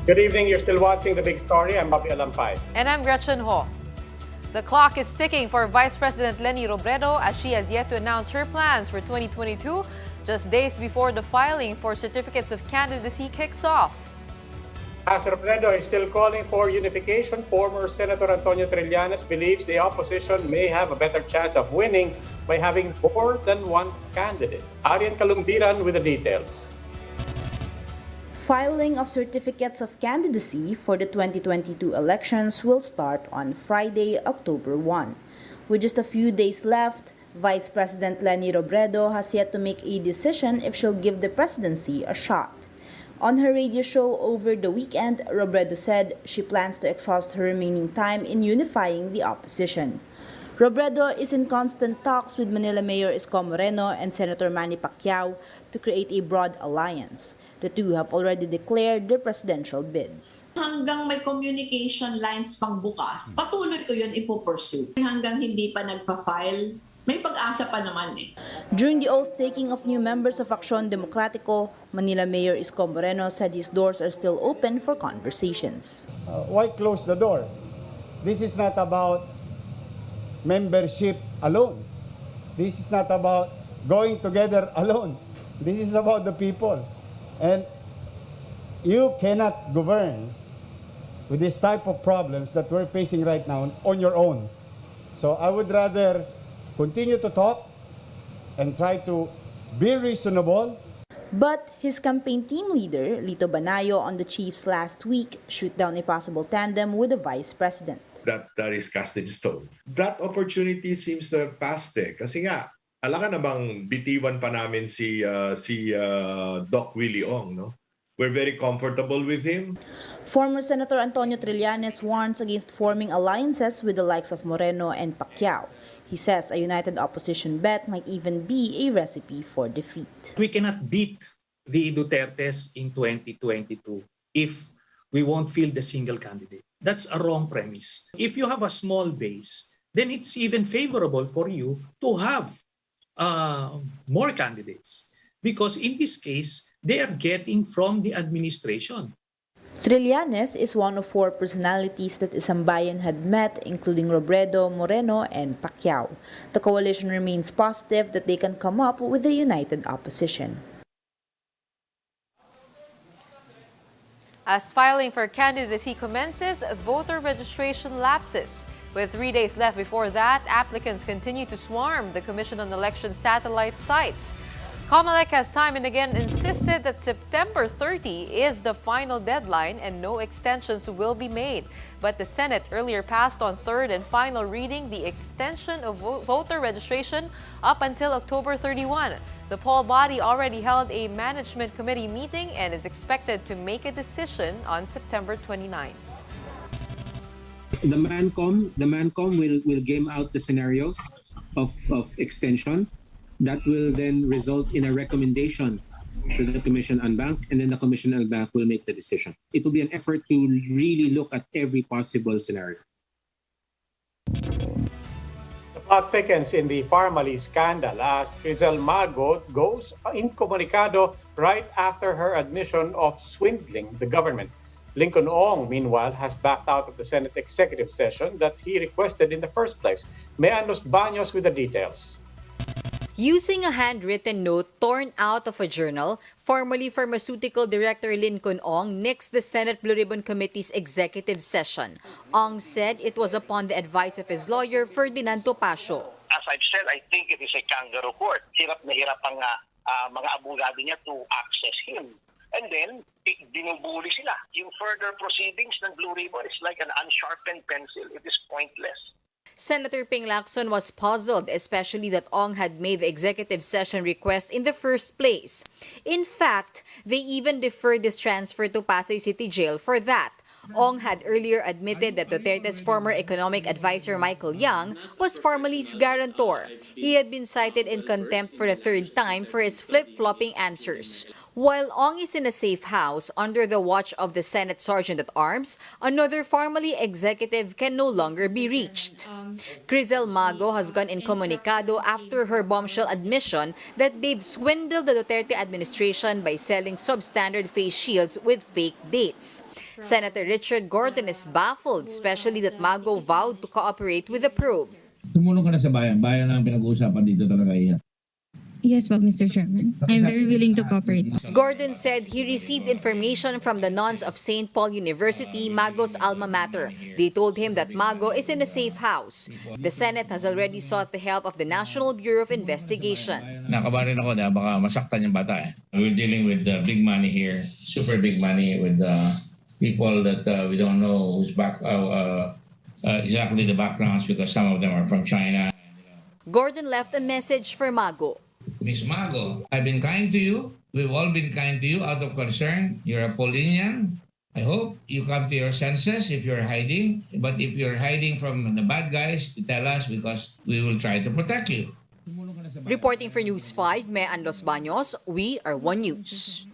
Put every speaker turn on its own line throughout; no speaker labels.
Good evening. You're still watching The Big Story. I'm Bobby Alampay.
And I'm Gretchen Ho. The clock is ticking for Vice President Leni Robredo as she has yet to announce her plans for 2022, just days before the filing for certificates of candidacy kicks off.
As Robredo is still calling for unification, former Senator Antonio Trillanes believes the opposition may have a better chance of winning by having more than one candidate. Arian Kalumdiran with the details.
Filing of certificates of candidacy for the 2022 elections will start on Friday, October 1. With just a few days left, Vice President Leni Robredo has yet to make a decision if she'll give the presidency a shot. On her radio show over the weekend, Robredo said she plans to exhaust her remaining time in unifying the opposition. Robredo is in constant talks with Manila Mayor Isko Moreno and Senator Manny Pacquiao to create a broad alliance. The two have already declared their presidential bids.
Hanggang may communication lines pang bukas, patuloy ko yun ipupursue. Hanggang hindi pa nagfa-file, may pag-asa pa naman eh.
During the oath-taking of new members of Aksyon Demokratiko, Manila Mayor Isko Moreno said his doors are still open for conversations.
Why close the door? This is not about membership alone. This is not about going together alone. This is about the people. And you cannot govern with this type of problems that we're facing right now on your own. So I would rather continue to talk and try to be reasonable.
But his campaign team leader, Lito Banayo, on the Chiefs last week, shoot down a possible tandem with the vice president.
That is cast in stone. That opportunity seems to have passed kasi nga, alam ka na bang bitiwan pa namin si Doc Willie Ong, no? We're very comfortable with him.
Former Senator Antonio Trillanes warns against forming alliances with the likes of Moreno and Pacquiao. He says a united opposition bet might even be a recipe for defeat.
We cannot beat the Dutertes in 2022 if we won't field a single candidate. That's a wrong premise. If you have a small base, then it's even favorable for you to have more candidates. Because in this case, they are getting from the administration.
Trillanes is one of 4 personalities that Isambayan had met, including Robredo, Moreno, and Pacquiao. The coalition remains positive that they can come up with a united opposition.
As filing for candidacy commences, voter registration lapses. With 3 days left before that, applicants continue to swarm the Commission on Election satellite sites. COMELEC has time and again insisted that September 30 is the final deadline and no extensions will be made. But the Senate earlier passed on third and final reading the extension of voter registration up until October 31. The poll body already held a management committee meeting and is expected to make a decision on September 29.
The Mancom will game out the scenarios of extension. That will then result in a recommendation to the Commission on Bank, and then the Commission on Bank will make the decision. It will be an effort to really look at every possible scenario.
The plot thickens in the Pharmaly scandal as Crizel Mago goes incommunicado right after her admission of swindling the government. Lincoln Ong, meanwhile, has backed out of the Senate executive session that he requested in the first place. Mean Los Baños with the details.
Using a handwritten note torn out of a journal, formerly Pharmaceutical Director Lincoln Ong nixed the Senate Blue Ribbon Committee's executive session. Ong said it was upon the advice of his lawyer, Ferdinand Topacio.
As I've said, I think it is a kangaroo court. Hirap na hirap ang mga abogado niya to access him. And then, binubuli sila. Yung further proceedings ng Blue Ribbon is like an unsharpened pencil. It is pointless.
Senator Ping Lacson was puzzled, especially that Ong had made the executive session request in the first place. In fact, they even deferred his transfer to Pasay City Jail for that. Ong had earlier admitted that Duterte's former economic advisor Michael Yang was Pharmaly's guarantor. He had been cited in contempt for the third time for his flip-flopping answers. While Ong is in a safe house under the watch of the Senate Sergeant-at-Arms, another Pharmaly executive can no longer be reached. Crizel Mago has gone incommunicado after her bombshell admission that they've swindled the Duterte administration by selling substandard face shields with fake dates. Senator Richard Gordon is baffled, especially that Mago vowed to cooperate with the probe.
Tumulong ka na sa bayan. Bayan ang pinag-uusapan dito talaga yan.
Yes, but Mr. Chairman, I'm very willing to cooperate.
Gordon said he received information from the nuns of St. Paul University, Mago's alma mater. They told him that Mago is in a safe house. The Senate has already sought the help of the National Bureau of Investigation.
Nakabarin ako na baka masaktan yung bata. We're dealing with big money here, super big money with people that we don't know who's back, exactly the backgrounds because some of them are from China.
Gordon left a message for Mago.
Miss Mago, I've been kind to you. We've all been kind to you out of concern. You're a Paulinian. I hope you come to your senses if you're hiding. But if you're hiding from the bad guys, tell us because we will try to protect you.
Reporting for News 5, Mean Los Baños, we are One News.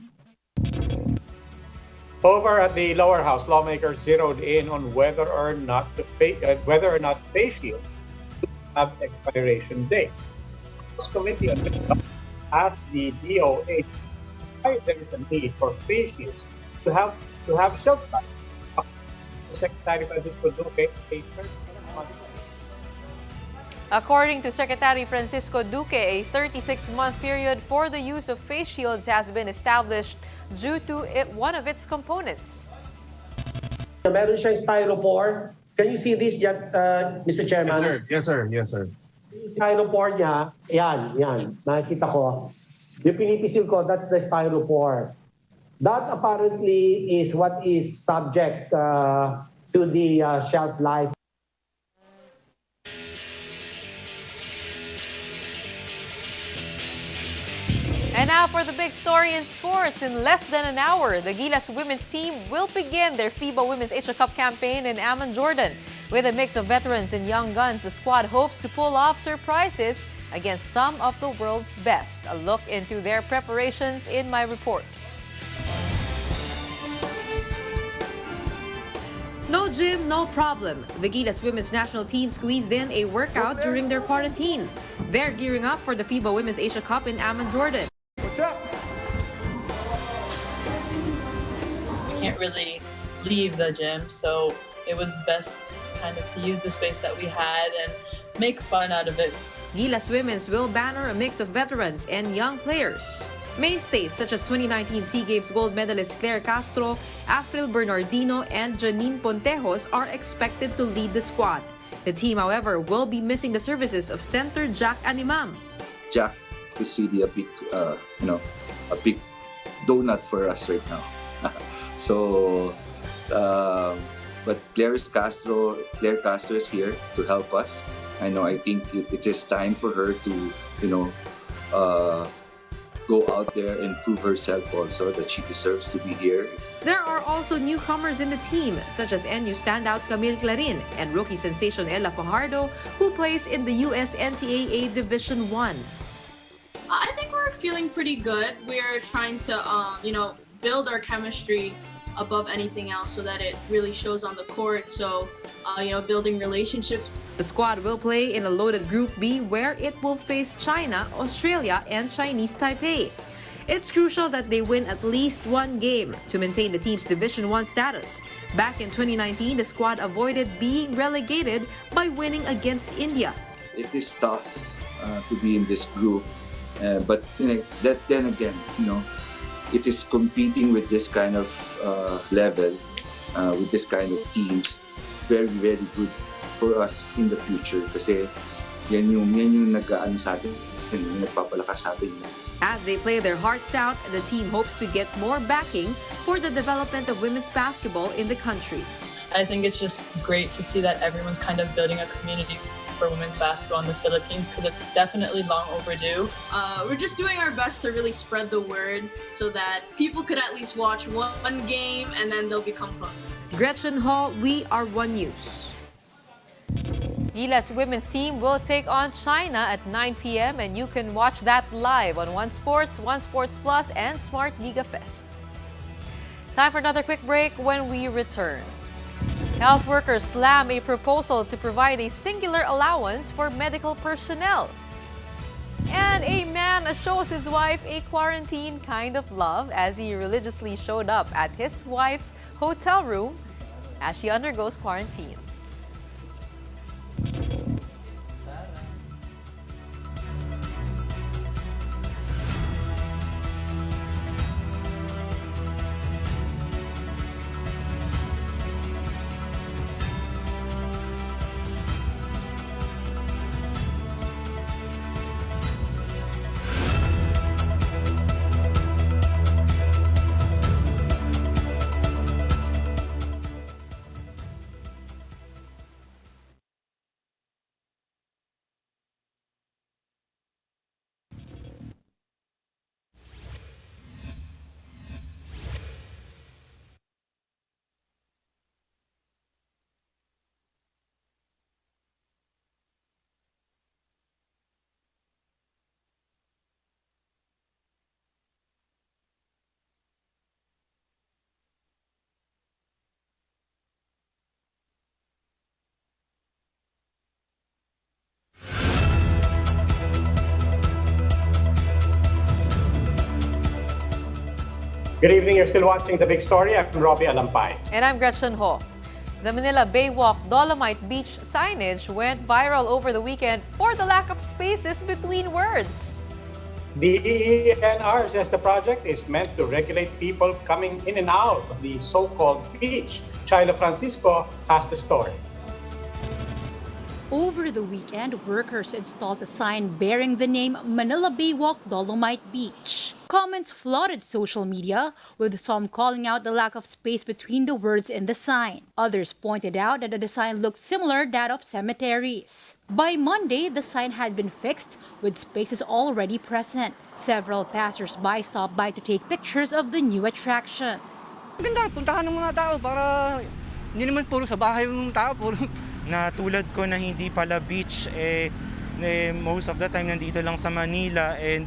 Over at the lower house, lawmakers zeroed in on whether or not face shields have expiration dates. The Committee on Health asked the DOH why there is a need for face shields to have shelf life. Secretary Francisco Duque,
According to Secretary Francisco Duque, a 36-month period for the use of face shields has been established due to one of its components.
Meron siyang styrofoam. Can you see this, Mr. Chairman?
Yes, sir. Yes, sir.
Yung styrofoam niya, yan, nakikita ko. Yung pinipisil ko, that's the styrofoam. That apparently is what is subject to the shelf life.
And now for the big story in sports. In less than an hour, the Gilas women's team will begin their FIBA Women's Asia Cup campaign in Amman, Jordan. With a mix of veterans and young guns, the squad hopes to pull off surprises against some of the world's best. A look into their preparations in my report. No gym, no problem. The Gilas women's national team squeezed in a workout during their quarantine. They're gearing up for the FIBA Women's Asia Cup in Amman, Jordan.
Can't really leave the gym, so it was best kind of to use the space that we had and make fun out of it.
Gilas Women's will banner a mix of veterans and young players. Mainstays such as 2019 SEA Games gold medalist Claire Castro, Afril Bernardino, and Janine Pontejos are expected to lead the squad. The team, however, will be missing the services of center Jack Animam.
Jack is really a big donut for us right now. So, but Claire Castro is here to help us. I think it is time for her to, go out there and prove herself also that she deserves to be here.
There are also newcomers in the team, such as NU standout Camille Clarin and rookie sensation Ella Fajardo, who plays in the US NCAA Division I.
I think we're feeling pretty good. We're trying to, build our chemistry above anything else so that it really shows on the court. So, building relationships.
The squad will play in a loaded Group B where it will face China, Australia, and Chinese Taipei. It's crucial that they win at least one game to maintain the team's Division I status. Back in 2019, the squad avoided being relegated by winning against India.
It is tough to be in this group, but then again, it is competing with this kind of level, with this kind of teams, very, very good for us in the future kasi yan yung nag-aano sa atin, yung nagpapalakas sa atin.
As they play their hearts out, the team hopes to get more backing for the development of women's basketball in the country.
I think it's just great to see that everyone's kind of building a community for women's basketball in the Philippines because it's definitely long overdue.
We're just doing our best to really spread the word so that people could at least watch one game and then they'll become hooked.
Gretchen Hall, we are One News. Gilas women's team will take on China at 9 p.m. and you can watch that live on One Sports, One Sports Plus, and Smart Giga Fest. Time for another quick break. When we return, health workers slam a proposal to provide a singular allowance for medical personnel. And a man shows his wife a quarantine kind of love as he religiously showed up at his wife's hotel room as she undergoes quarantine.
Good evening. You're still watching The Big Story. I'm Robbie Alampay.
And I'm Gretchen Ho. The Manila Bay Walk Dolomite Beach signage went viral over the weekend for the lack of spaces between words.
The DENR says the project is meant to regulate people coming in and out of the so-called beach. Chyla Francisco has the story.
Over the weekend, workers installed a sign bearing the name Manila Bay Walk Dolomite Beach. Comments flooded social media, with some calling out the lack of space between the words in the sign. Others pointed out that the design looked similar to that of cemeteries. By Monday, the sign had been fixed, with spaces already present. Several passers-by stopped by to take pictures of the new attraction.
Maganda, puntahan ng mga tao para hindi naman puro sa bahay ng tao, puro na tulad ko na hindi pala beach, most of the time nandito lang sa Manila, and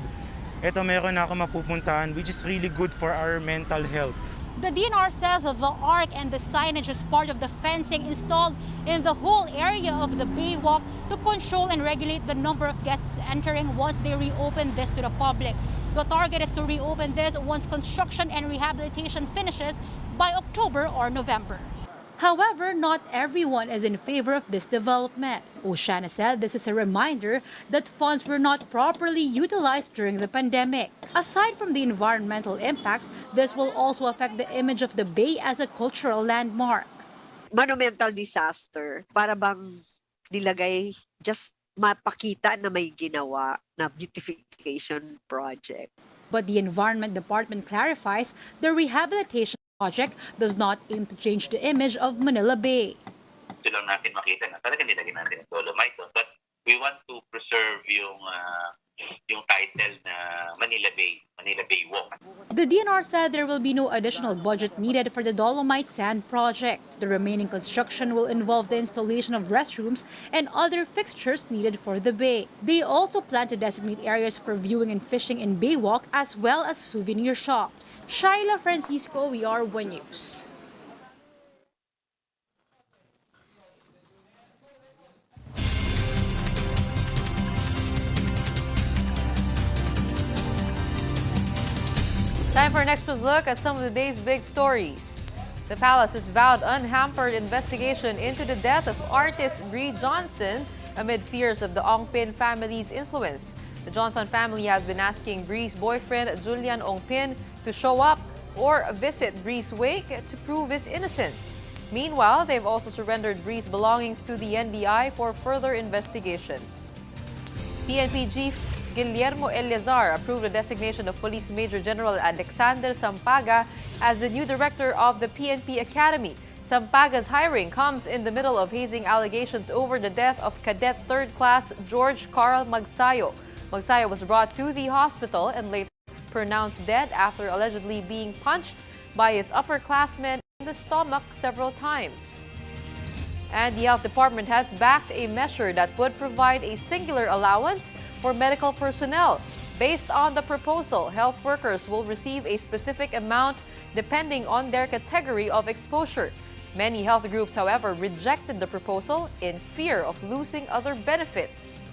eto meron na ako mapupuntahan, which is really good for our mental health.
The DNR says the arc and the signage is part of the fencing installed in the whole area of the Baywalk to control and regulate the number of guests entering once they reopen this to the public. The target is to reopen this once construction and rehabilitation finishes by October or November. However, not everyone is in favor of this development. Oceana said this is a reminder that funds were not properly utilized during the pandemic. Aside from the environmental impact, this will also affect the image of the bay as a cultural landmark.
Monumental disaster, para bang nilagay just mapakita na may ginawa na beautification project.
But the Environment Department clarifies the rehabilitation project does not aim to change the image of Manila Bay.
Ito lang natin makita na talaga nilagyan natin ang dolomite. But we want to preserve yung title na Manila Bay Walk.
The DNR said there will be no additional budget needed for the Dolomite Sand project. The remaining construction will involve the installation of restrooms and other fixtures needed for the bay. They also plan to designate areas for viewing and fishing in Baywalk as well as souvenir shops. Chyla Francisco, we are One News.
Time for our next look at some of the day's big stories. The palace has vowed unhampered investigation into the death of artist Bree Johnson amid fears of the Ongpin family's influence. The Johnson family has been asking Bree's boyfriend Julian Ongpin to show up or visit Bree's wake to prove his innocence. Meanwhile, they've also surrendered Bree's belongings to the NBI for further investigation. PNP Chief Guillermo Eleazar approved the designation of Police Major General Alexander Sampaga as the new director of the PNP Academy. Sampaga's hiring comes in the middle of hazing allegations over the death of Cadet 3rd Class George Carl Magsayo. Magsayo was brought to the hospital and later pronounced dead after allegedly being punched by his upperclassmen in the stomach several times. And the health department has backed a measure that would provide a singular allowance for medical personnel. Based on the proposal, health workers will receive a specific amount depending on their category of exposure. Many health groups, however, rejected the proposal in fear of losing other benefits.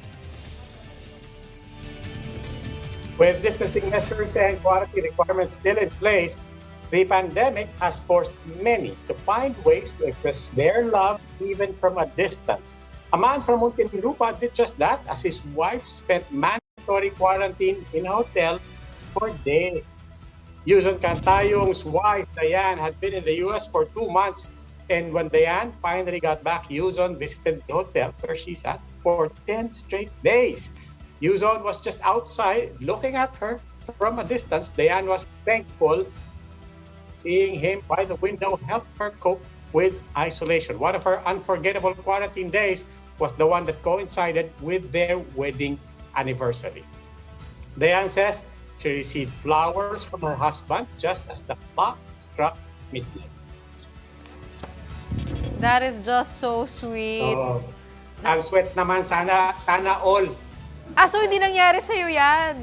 With distancing measures and quality requirements still in place, the pandemic has forced many to find ways to express their love even from a distance. A man from Muntinlupa did just that as his wife spent mandatory quarantine in a hotel for days. Yuzon Cantayong's wife, Diane, had been in the U.S. for 2 months, and when Diane finally got back, Yuzon visited the hotel where she sat for 10 straight days. Yuzon was just outside looking at her from a distance. Diane was thankful. Seeing him by the window helped her cope with isolation. One of her unforgettable quarantine days was the one that coincided with their wedding anniversary. Diane says she received flowers from her husband just as the clock struck midnight.
That is just so sweet.
Ang sweet naman, sana all.
So hindi nangyari sa'yo yan?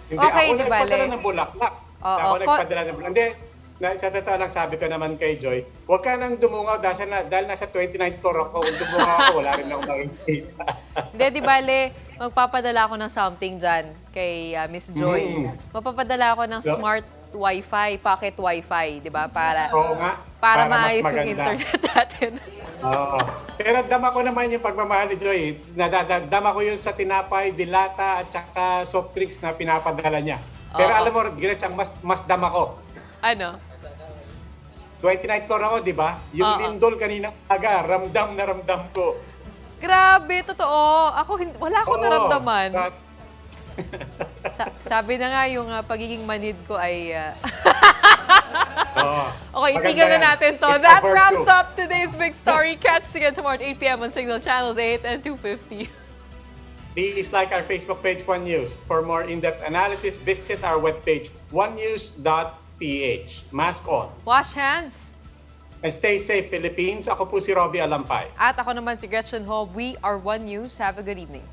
Hindi,
Okay,
ako
di bale.
nagpadala ng bulaklak.
Oo,
Ako nagpadala ng bulaklak. Hindi, sa totoo lang sabi ko naman kay Joy, huwag ka nang dumungaw dahil nasa 29th floor ako. Kung dumungaw ako, wala rin ako makikita.
Hindi, di bale, magpapadala ako ng something dyan kay Miss Joy. Mapapadala ako ng smart Wi-Fi, pocket Wi-Fi, di ba? Para maayos yung internet natin.
Oo. Pero dama ko naman yung pagmamahal ni Joy. Nadadama ko yun sa tinapay, dilata, at saka soft drinks na pinapadala niya. Pero alam mo, Gretch, ang mas dama ko.
Ano?
29th floor ako, di ba? Yung lindol kanina aga, ramdam na ramdam ko.
Grabe, totoo. Wala akong naramdaman. Sabi na nga yung pagiging manid ko ay... Okay, itigil na natin to. That wraps up today's Big Story. Catch us again tomorrow at 8 p.m. on Signal Channels 8 and 250.
Please like our Facebook page, One News. For more in-depth analysis, visit our webpage, onenews.ph. Mask on.
Wash hands.
And stay safe, Philippines. Ako po si Robbie Alampay.
At ako naman si Gretchen Ho. We are One News. Have a good evening.